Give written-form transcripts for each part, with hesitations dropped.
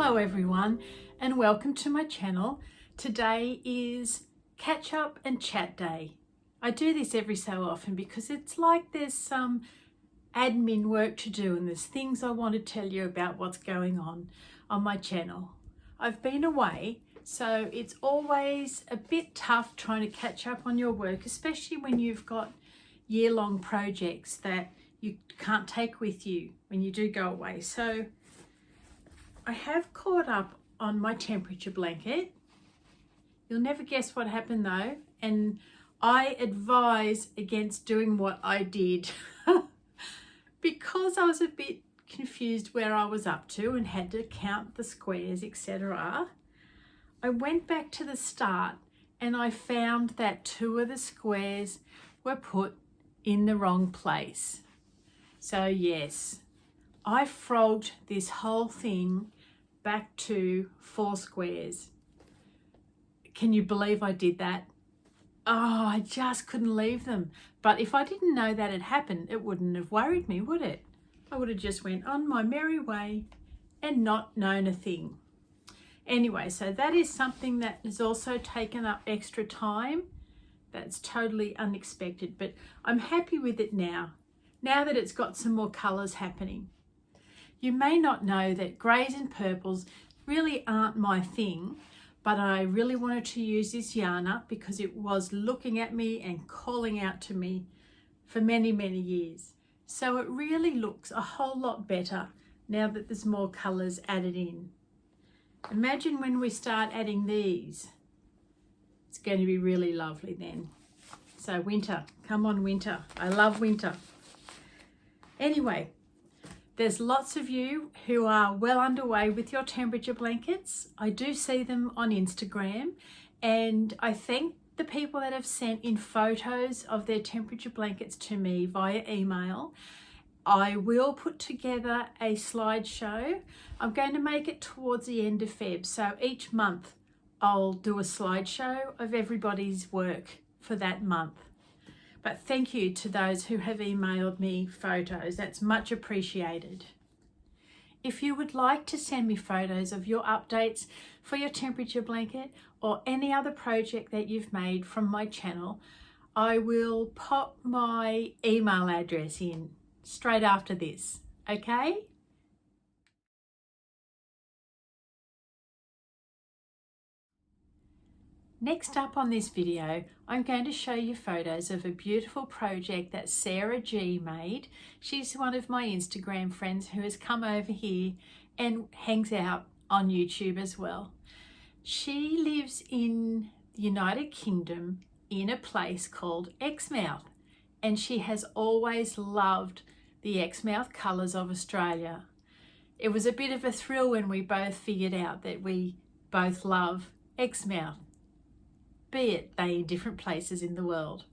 Hello everyone and welcome to my channel. Today is catch up and chat day. I do this every so often because it's like there's some admin work to do and there's things I want to tell you about what's going on my channel. I've been away, so it's always a bit tough trying to catch up on your work, especially when you've got year-long projects that you can't take with you when you do go away. So I have caught up on my temperature blanket. You'll never guess what happened though, and I advise against doing what I did because I was a bit confused where I was up to and had to count the squares, etc. I went back to the start and I found that 2 of the squares were put in the wrong place. So yes, I frogged this whole thing back to 4 squares. Can you believe I did that? Oh, I just couldn't leave them. But if I didn't know that had happened, it wouldn't have worried me, would it? I would have just went on my merry way and not known a thing. Anyway, so that is something that has also taken up extra time. That's totally unexpected, but I'm happy with it now that it's got some more colours happening. You may not know that greys and purples really aren't my thing, but I really wanted to use this yarn up because it was looking at me and calling out to me for many, many years. So it really looks a whole lot better now that there's more colours added in. Imagine when we start adding these. It's going to be really lovely then. So winter, come on winter. I love winter. Anyway, there's lots of you who are well underway with your temperature blankets. I do see them on Instagram, and I thank the people that have sent in photos of their temperature blankets to me via email. I will put together a slideshow. I'm going to make it towards the end of Feb, so each month I'll do a slideshow of everybody's work for that month. But thank you to those who have emailed me photos. That's much appreciated. If you would like to send me photos of your updates for your temperature blanket or any other project that you've made from my channel, I will pop my email address in straight after this, okay? Next up on this video, I'm going to show you photos of a beautiful project that Sarah G made. She's one of my Instagram friends who has come over here and hangs out on YouTube as well. She lives in the United Kingdom in a place called Exmouth, and she has always loved the Exmouth colours of Australia. It was a bit of a thrill when we both figured out that we both love Exmouth, be it they in different places in the world.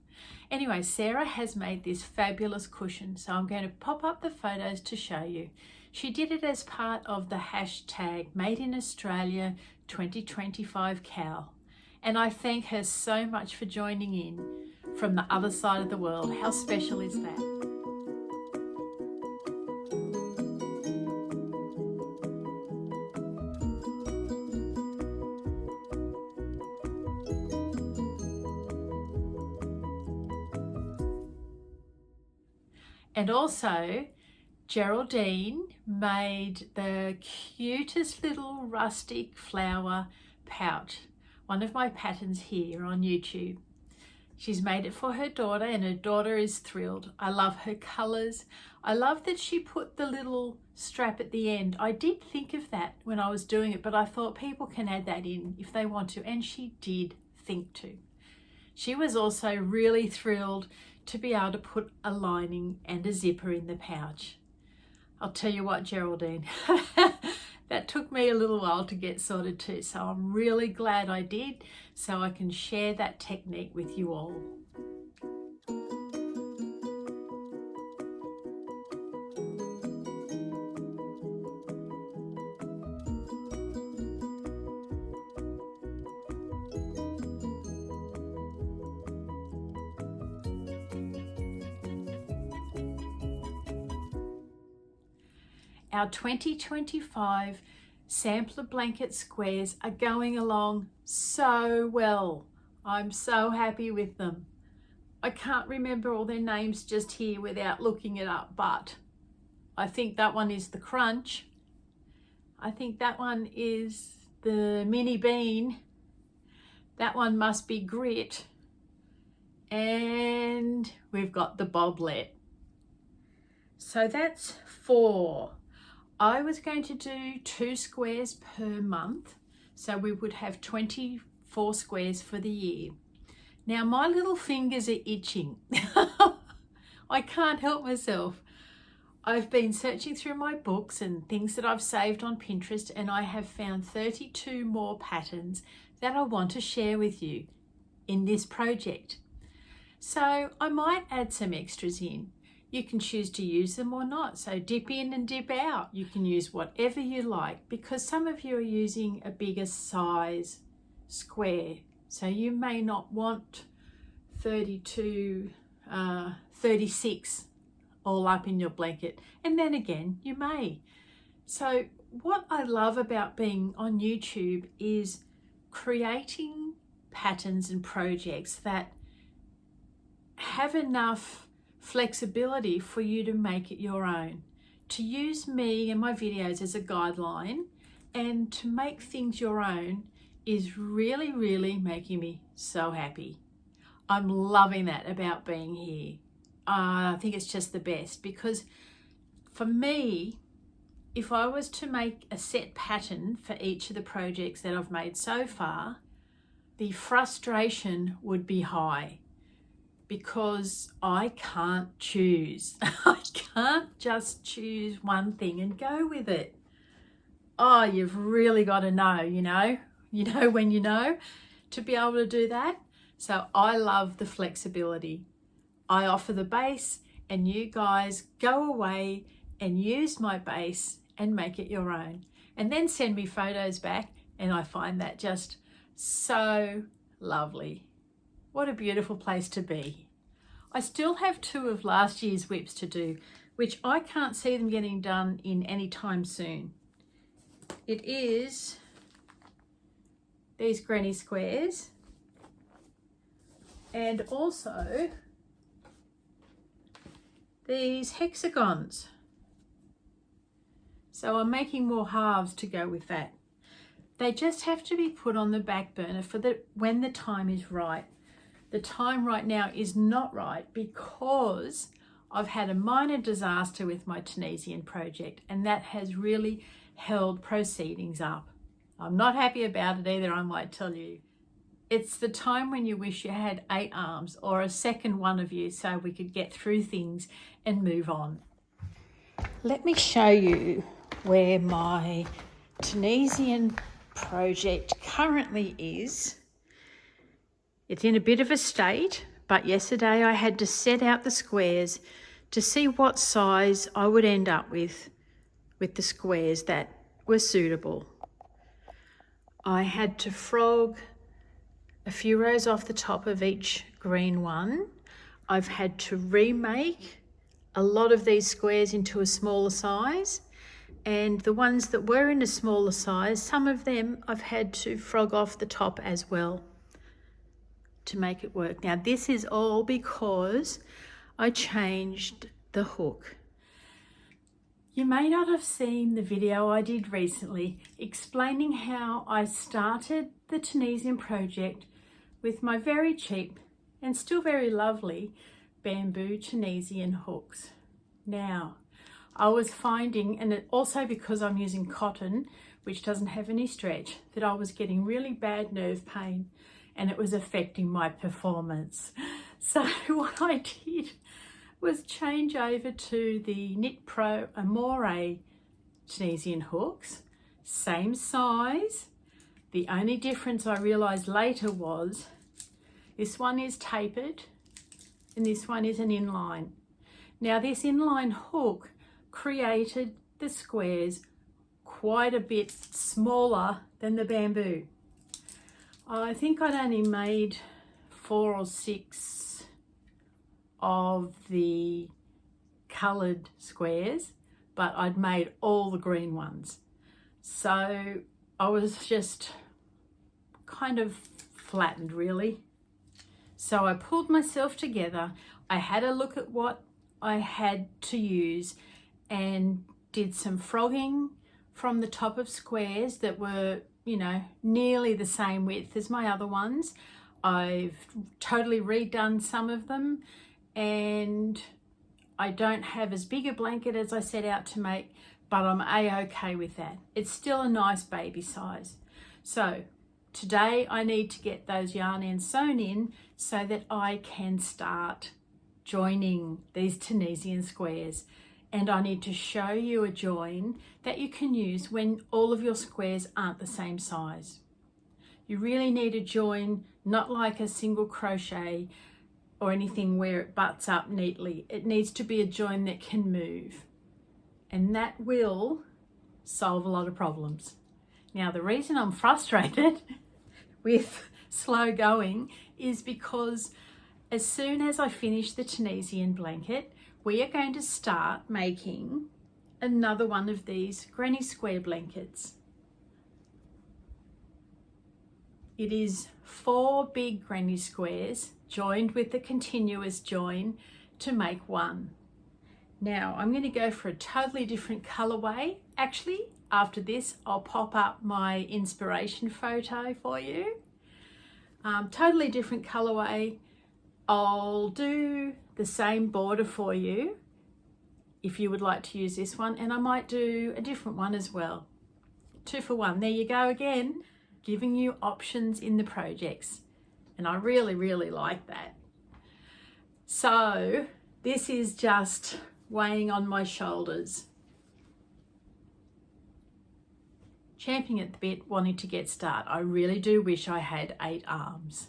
Anyway, Sarah has made this fabulous cushion, so I'm going to pop up the photos to show you. She did it as part of the hashtag Made in Australia 2025 CAL, and I thank her so much for joining in from the other side of the world. How special is that? And also, Geraldine made the cutest little rustic flower pouch, one of my patterns here on YouTube. She's made it for her daughter and her daughter is thrilled. I love her colours. I love that she put the little strap at the end. I did think of that when I was doing it, but I thought people can add that in if they want to, and she did think to. She was also really thrilled to be able to put a lining and a zipper in the pouch. I'll tell you what, Geraldine, that took me a little while to get sorted too, so I'm really glad I did, so I can share that technique with you all. Our 2025 sampler blanket squares are going along so well. I'm so happy with them. I can't remember all their names just here without looking it up, but I think that one is the Crunch. I think that one is the Mini Bean. That one must be Grit. And we've got the Boblet. So that's 4. I was going to do 2 squares per month, so we would have 24 squares for the year. Now my little fingers are itching. I can't help myself. I've been searching through my books and things that I've saved on Pinterest, and I have found 32 more patterns that I want to share with you in this project. So I might add some extras in. You can choose to use them or not. So dip in and dip out. You can use whatever you like, because some of you are using a bigger size square. So you may not want 32, 36 all up in your blanket. And then again, you may. So what I love about being on YouTube is creating patterns and projects that have enough flexibility for you to make it your own, to use me and my videos as a guideline, and to make things your own is really, really making me so happy. I'm loving that about being here. I think it's just the best, because for me, if I was to make a set pattern for each of the projects that I've made so far, the frustration would be high, because I can't choose. I can't just choose one thing and go with it. Oh, you've really got to know, you know when you know, to be able to do that. So I love the flexibility. I offer the base, and you guys go away and use my base and make it your own. And then send me photos back, and I find that just so lovely. What a beautiful place to be. I still have 2 of last year's whips to do, which I can't see them getting done in any time soon. It is these granny squares, and also these hexagons. So I'm making more halves to go with that. They just have to be put on the back burner for when the time is right. The time right now is not right, because I've had a minor disaster with my Tunisian project, and that has really held proceedings up. I'm not happy about it either, I might tell you. It's the time when you wish you had 8 arms or a second one of you, so we could get through things and move on. Let me show you where my Tunisian project currently is. It's in a bit of a state, but yesterday I had to set out the squares to see what size I would end up with the squares that were suitable. I had to frog a few rows off the top of each green one. I've had to remake a lot of these squares into a smaller size, and the ones that were in a smaller size, some of them I've had to frog off the top as well to make it work. Now this is all because I changed the hook. You may not have seen the video I did recently explaining how I started the Tunisian project with my very cheap and still very lovely bamboo Tunisian hooks. Now, I was finding, and also because I'm using cotton, which doesn't have any stretch, that I was getting really bad nerve pain, and it was affecting my performance. So what I did was change over to the Knit Pro Amore Tunisian hooks, same size. The only difference I realized later was this one is tapered and this one is an inline. Now this inline hook created the squares quite a bit smaller than the bamboo. I think I'd only made 4 or 6 of the coloured squares, but I'd made all the green ones. So I was just kind of flattened really. So I pulled myself together. I had a look at what I had to use and did some frogging from the top of squares that were, you know, nearly the same width as my other ones. I've totally redone some of them, and I don't have as big a blanket as I set out to make, but I'm a-okay with that. It's still a nice baby size. So today I need to get those yarn ends sewn in so that I can start joining these Tunisian squares. And I need to show you a join that you can use when all of your squares aren't the same size. You really need a join, not like a single crochet or anything where it butts up neatly. It needs to be a join that can move, and that will solve a lot of problems. Now, the reason I'm frustrated with slow going is because as soon as I finish the Tunisian blanket, we are going to start making another one of these granny square blankets. It is 4 big granny squares joined with the continuous join to make one. Now I'm going to go for a totally different colorway. Actually, after this, I'll pop up my inspiration photo for you. Totally different colorway. I'll do the same border for you if you would like to use this one, and I might do a different one as well. 2 for 1. There you go again, giving you options in the projects, and I really, really like that. So this is just weighing on my shoulders, champing at the bit, wanting to get started. I really do wish I had 8 arms.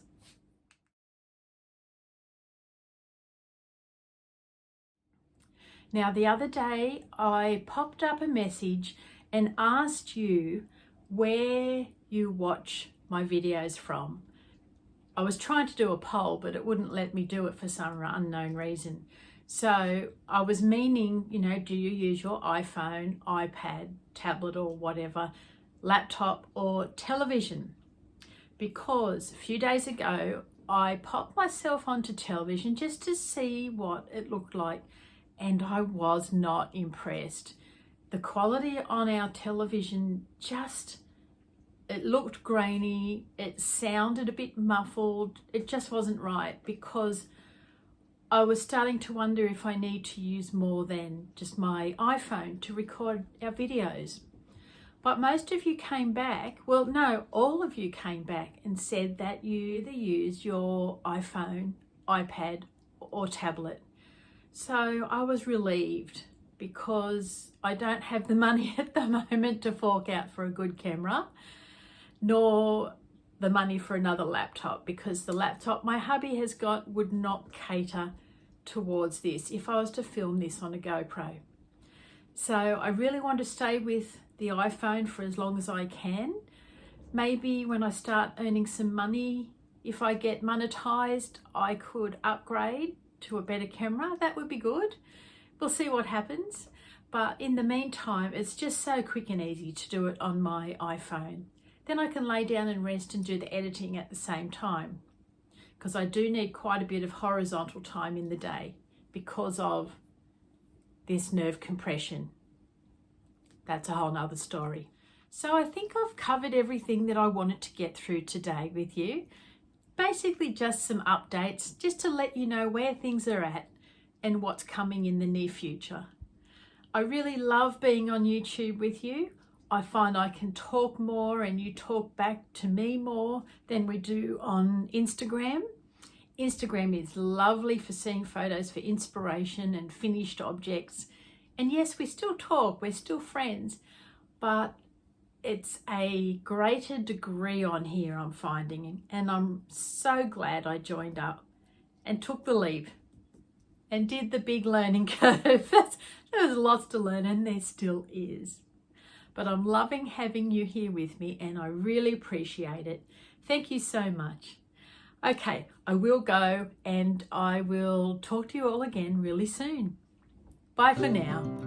Now, the other day I popped up a message and asked you where you watch my videos from. I was trying to do a poll, but it wouldn't let me do it for some unknown reason. So I was meaning, you know, do you use your iPhone, iPad, tablet or whatever, laptop or television? Because a few days ago I popped myself onto television just to see what it looked like, and I was not impressed. The quality on our television it looked grainy, it sounded a bit muffled, it just wasn't right, because I was starting to wonder if I need to use more than just my iPhone to record our videos. But most of you came back, well no, all of you came back and said that you either use your iPhone, iPad or tablet. So I was relieved, because I don't have the money at the moment to fork out for a good camera, nor the money for another laptop, because the laptop my hubby has got would not cater towards this if I was to film this on a GoPro. So I really want to stay with the iPhone for as long as I can. Maybe when I start earning some money, if I get monetized, I could upgrade to a better camera. That would be good. We'll see what happens. But in the meantime, it's just so quick and easy to do it on my iPhone. Then I can lay down and rest and do the editing at the same time, because I do need quite a bit of horizontal time in the day because of this nerve compression. That's a whole nother story. So I think I've covered everything that I wanted to get through today with you. Basically just some updates, just to let you know where things are at and what's coming in the near future. I really love being on YouTube with you. I find I can talk more and you talk back to me more than we do on Instagram. Instagram is lovely for seeing photos for inspiration and finished objects. And yes, we still talk, we're still friends, but it's a greater degree on here, I'm finding, and I'm so glad I joined up and took the leap and did the big learning curve. There was lots to learn, and there still is. But I'm loving having you here with me, and I really appreciate it. Thank you so much. Okay, I will go, and I will talk to you all again really soon. Bye for now.